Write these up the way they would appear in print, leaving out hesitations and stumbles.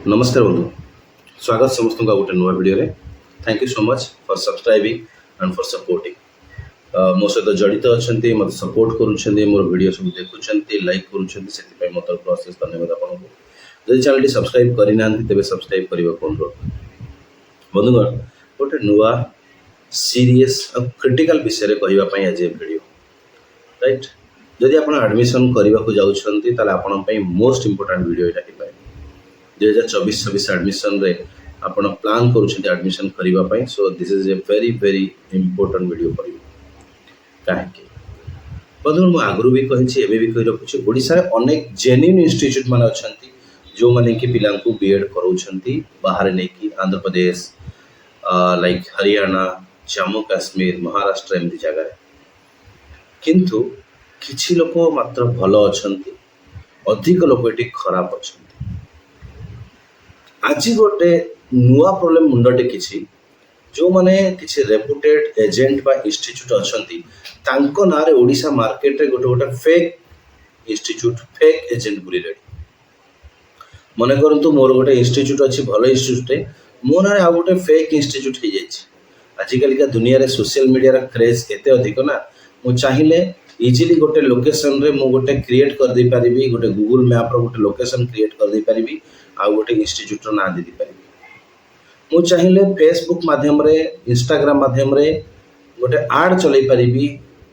नमस्कार बंधु, स्वागत समस्त गोटे नुआ वीडियो रे। Thank you so much for subscribing and for supporting. मो सहित जड़ित अच्छा मत सपोर्ट करुँच मोर वीडियो सब देखुं लाइक करुँच मत अशेष धन्यवाद आपको। जब चैनल सब्सक्राइब करना तेज सब्सक्राइब करने को अनुरोध। बंधुगण गोटे नुआ सीरीयस और क्रिटिकल विषय कहवाई आज वीडियो राइट। जदि आप एडमिशन करने को जाऊँगी मोस्ट इंपोर्टेंट वीडियो यहाँ 2024-26 एडमिशन रे आपण प्लान करूछन्ते एडमिशन करिबा पई। So this is a very very important video for you. काहे बंधु मु आगु भी कहि एबे भी कहि रखुछि ओडिसा रे अनेक जेन्युइन इंस्टीट्यूट माने अछंती जो माने कि पिलां को बीएड करूछन्ती बाहर नै कि आंध्र प्रदेश लाइक हरियाणा जम्मू काश्मीर महाराष्ट्र एमती जगह रे। किंतु किछि लोक मात्र भलो अछंती अधिक लोक एटी खराब अछंती। आज गोटे नुआ प्रोब्लेम मुंड टेकी जो माने किसी रेपुटेड एजेंट बा इंस्टीट्यूट अच्छी तांको नारे ओडिशा मार्केट रे गोटे गोटे फेक इंस्टीट्यूट फेक एजेंट बुली मन करंतु मोर गोटे इंस्टीट्यूट अच्छी भल इंस्टीट्यूट मो ना आ गोटे फेक इंस्टीट्यूट हो जाए। आजिकल का दुनिया रे सोशल मीडिया क्रेज एते अधिक ना मु चाहिए इजिली गोटे लोकेशन रे मु गोटे क्रिएट कर दे पारिबी गोटे गूगल मैप रो गोटे लोकेशन क्रिएट कर दे पारिबी आ गोटे इंस्टीट्यूट ना दे पारिबी। मु चाहिए फेसबुक माध्यम रे इंस्टाग्राम माध्यम रे गोटे आड चलै पारिबी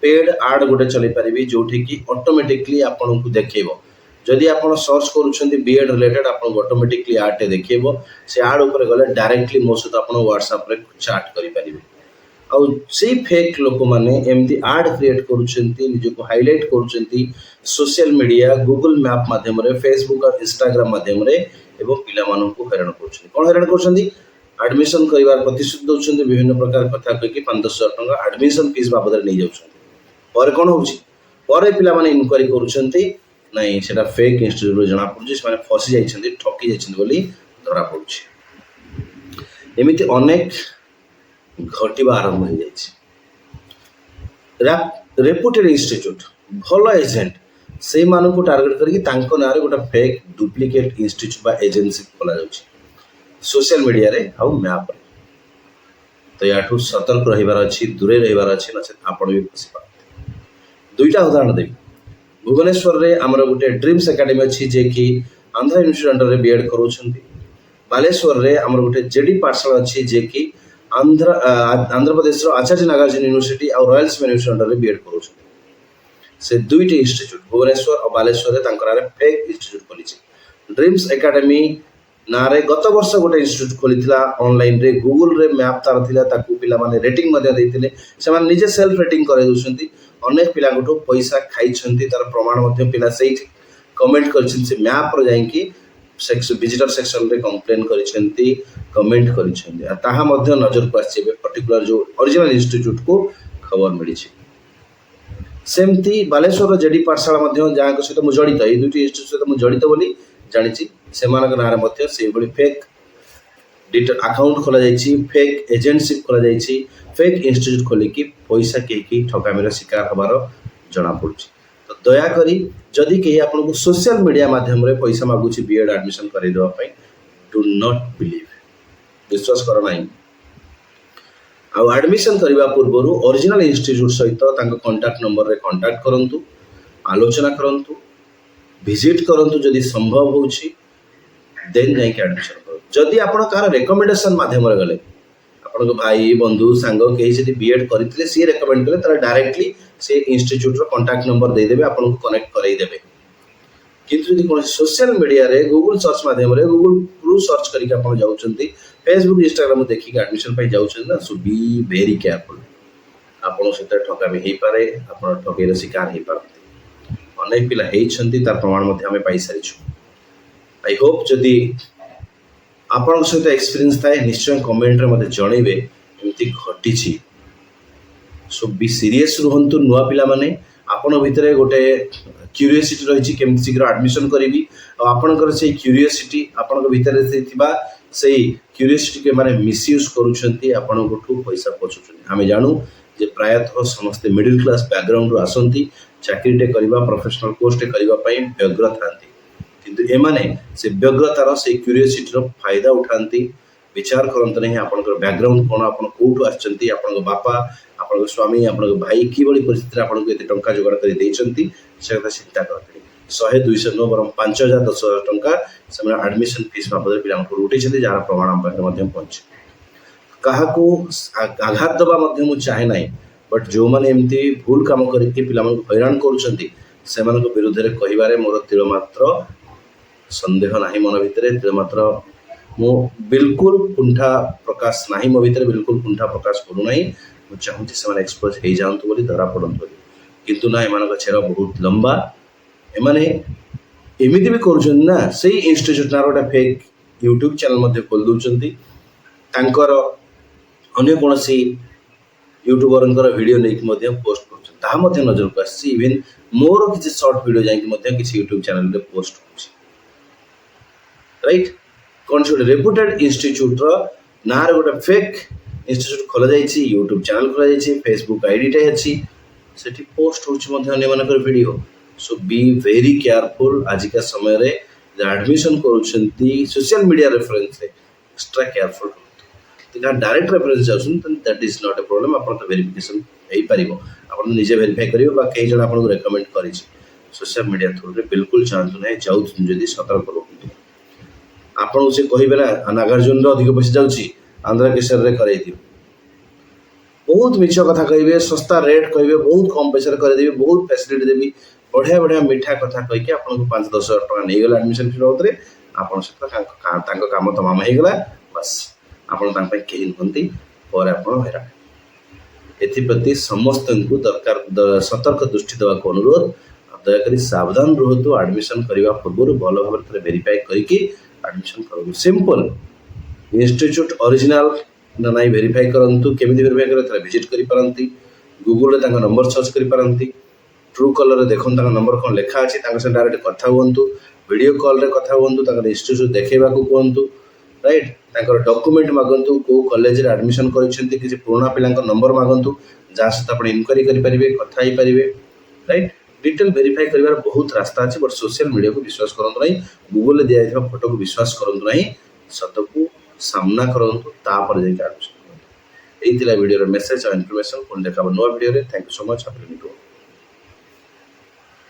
पेड आड गोटे चलै पारिबी जोठी कि ऑटोमेटिकली आपन को देखेबो। जदि आपण सर्च करूछन्ती बीएड रिलेटेड आपन ऑटोमेटिकली आड ते देखेबो। से आड ऊपर गले डायरेक्टली मो सहित आपण व्हाट्सएप रे चैट करि पारिबी। आउ से फेक लोक माने एमती आड क्रिएट करूछन्ती निजको हाईलाइट करूछन्ती सोशल मीडिया गूगल मैप माध्यम रे फेसबुक और इंस्टाग्राम माध्यम रे एवं पिला मानन को हैरान करूछन्ती। कोन हैरान करूछन्ती एडमिशन करिवार प्रतिशत दउछन्ती विभिन्न प्रकार कथा कहि कि 5-10,000 टका एडमिशन फीस बाबद रे नै जाउछन्ती। पर कोन होउची पर पिला माने इन्क्वायरी करूछन्ती नहीं सेटा फेक इंस्टीट्यूट जना पड़ुची से माने फसी जाइछन्ती ठकी जाइछन्ती बोली धरा पड़ुची। एमिति अनेक घटिबा आरंभ हो जाए। रेपुटेड इंस्टीट्यूट भल एजेंट से मानू को टार्गेट करके तांको नारे गोटे फेक डुप्लिकेट इंस्टीट्यूट बा एजेंसी खोला जाउची सोशल मीडिया रे आउ मैप रे। तो याठू सतर्क रहिबार अछि दूरे रहिबार अछि नसे आपण भी फसी पाते। दुईटा उदाहरण देबी। भुवनेश्वर रे हमर गोटे ड्रीम्स एकेडमी अछि जे कि आंध्र यूनिवर्सिटी अंडर रे बीएड करूछन्ती। बालेश्वर रे हमर गोटे जेडी पाठशाला अछि जे कि आंध्र प्रदेश आचार्य नागार्जुन यूनिवर्सिटी और royal cement university under BEd करूछ। से दुईटी इंस्टीट्यूट भुवनेश्वर और बालेश्वर रे तांकर नारे फेक इंस्टीट्यूट खोली। ड्रीम्स एकेडमी नारे गत वर्ष गोटे इंस्टीट्यूट खोलीथिला ऑनलाइन रे गूगल रे मैप तार थिला ताकू पिला माने रेटिंग मध्ये दैथिले से माने निजे सेल्फ रेटिंग करे दोछंती। अनेक पिला गोटो पैसा खाइछंती तार प्रमाण मध्ये पिला सही कमेंट करछन से मैप रो जाई कि विजिटर सेक्शन रे कंप्लेन करिसेंती कमेंट करिसेंती आ ताहा मध्ये नजर को आछे पर्टिकुलर जो ओरिजिनल इंस्टीट्यूट को खबर मिली छे। सेमती बालेश्वर जेडी पाठशाला मध्ये जहाँ को सहित मु जड़ित ए दुटी इंस्टीट्यूट सहित मु जड़ित बोली जानि छी से मानक नारे मध्ये से बडी फेक डिटेल अकाउंट खोला जाइछि फेक एजेंटशिप खोला जाइछि फेक इंस्टीट्यूट खोली कि पैसा केकी ठकामीर शिकार हबार जना पड़ुछि। तो दया करी जदि कहीं आपन को सोशल मीडिया माध्यम रे पैसा मागुछि बीएड एडमिशन करै देबा पई डू नॉट बिलीव विश्वास कर नाही। आ एडमिशन करबा पूर्वरु ओरिजिनल इंस्टीट्यूट सहित तांको कांटेक्ट नंबर रे कांटेक्ट करंतु आलोचना करंतु विजिट करंतु जदि संभव होछि देन जाई के एडमिशन करो। जदि आपन कार रिकमेंडेशन माध्यम रे गले आपन को भाई बंधु सांग केही जदि बीएड करितले सी रेकमेंड कले तार डायरेक्टली से इंस्टीट्यूट रो कांटेक्ट नंबर दे देबे आपन को कनेक्ट कराई देबे। किंतु यदि कोन सोशल मीडिया रे गूगल सर्च माध्यम रे गूगल थ्रू सर्च करिक आपन जाउछन्ती फेसबुक इंस्टाग्राम देखि एडमिशन पई जाउछन ना सो बी वेरी केयरफुल। आपन सहित ठकामी हेई पारे आपन ठकेर शिकार हेई पारते। अनेक पिला हेई छन्ती तार प्रमाण मध्ये हमें पाई सारी छु। आई होप जदि आपन सहित एक्सपीरियंस थाए निश्चय कमेंट रे मते जणैबे एमती घटी छी। सो बी सीरियस रुहंतु नुआ पिला माने आपन भितरे गोटे क्यूरियोसिटी रही केमती शीघ्र एडमिशन करी आपणकर से क्यूरियोसिटी आपण भितर से क्यूरियोसिटी के माने मिसयूज करूछंती आपण गोठू पैसा पछुछंती। हमें जानू जे प्रायतः समस्त मिडिल क्लास बैकग्राउंड रु आसंती चाकरीटे करबा प्रोफेशनल कोर्स टे करबा पई व्यग्र थांती किंतु एमाने से व्यग्रतार से क्यूरियोसिटी फायदा उठाती विचार करते नहीं आपण बैकग्राउंड कौन आप कौटू आसछंती आपण बापा आपण स्वामी आपण भाई कि परिस्थिति आपको ये टंका जोगाड़ कर से कथा चिंता करते 100-200 नो बरम 5,000-10,000 टंका से एडमिशन फीस बाबद पिला उठे जार प्रमाण आम पाखे पहुंचे क्या आघात दबा चाहे ना बट जो मैंने एमती भूल कम करके पिला हैरान कर विरुद्ध में कहबारे मोर तिलमात्र संदेह ना मन भितर तिलमात्र मु बिल्कुल कुंठा प्रकाश ना मो भीतर बिल्कुल कुंठा प्रकाश करूना चाहूँगी से एक्सपोज हो जातु बोली धरा पड़तु किंतु ना एम छेड़ बहुत लंबा एमाने एमती भी करुना से इंस्टीट्यूट ना गोटे फेक यूट्यूब चैनल खोल दौरान अन्य कौन यूट्यूबर वीडियो नहीं पोस्ट कर नजर को आसी इवेन मोर किसी सर्ट वीडियो जाकि किसी यूट्यूब चैनल पोस्ट कर राइट कौन से रेपुटेड इंस्टीट्यूट ना गोटे फेक इंस्टीट्यूट खोल जाइए यूट्यूब चैनल खोल जाइए फेसबुक आईडी अच्छी से पोस्ट होने video so be very careful आजिका समय रे एडमिशन करुँच social media reference extra careful direct reference जाऊँ that is not a problem आप वेरिफिकेशन हो पार आप निजे वेरीफाई करेंगे कई जन आपको रेकमेंड कर सोशल मीडिया थ्रू रे बिल्कुल चाहतु ना जाऊँ जदि सतर्क रुहतु आपको से कहे ना नागार्जुन अधिक पैसा जाऊँगी आंध्र केसर कर बहुत मिछ कथा कहे सस्ता रेट कहे बहुत कम पैसा करदेवी बहुत फैसिलिटी देवी बढ़िया बढ़िया मीठा कथा कहीकि आपको 5-10 हज़ार टका नहीं गला एडमिशन फी बाबद आप काम तमाम होगा बस आपड़ी नुहति पर आप हैरान एप्रति समस्त को दरकार सतर्क दृष्टि देवा अनुरोध दयाकोरी सावधान रुहतु एडमिशन करने पूर्व भल भाव वेरीफाई करके एडमिशन करूँ सिंपल इंस्टीट्यूट ओरिजिनल ना नहीं वेरीफाई करूँ केमी वेरीफाई कर विजिट करपारती गूगल नंबर सर्च करपारती ट्रू कलर देखो नंबर कौन लिखा अच्छी डायरेक्ट कथा हूँ वीडियो कॉल रे कथा हूँ इंस्टीट्यूट देखा कहतु राइट डॉक्यूमेंट मागंतु को कॉलेज रे एडमिशन करिसेंती किसी पुराना पिला नंबर मागंतु जहाँ सहित आप इनक्वारी करेंगे कथा ही पारे राइट डिटेल वेरीफाई कर बहुत रास्ता अच्छे बट सोशल मीडिया को विश्वास करूँ ना गूगल दिया फोटो को विश्वास करूँ ना सत को सामना करूँ तापर जाके एडमिशन करूँ यही वीडियो मेसेज और इनफॉरमेशन पुणी देखा नुआ video thank you so much.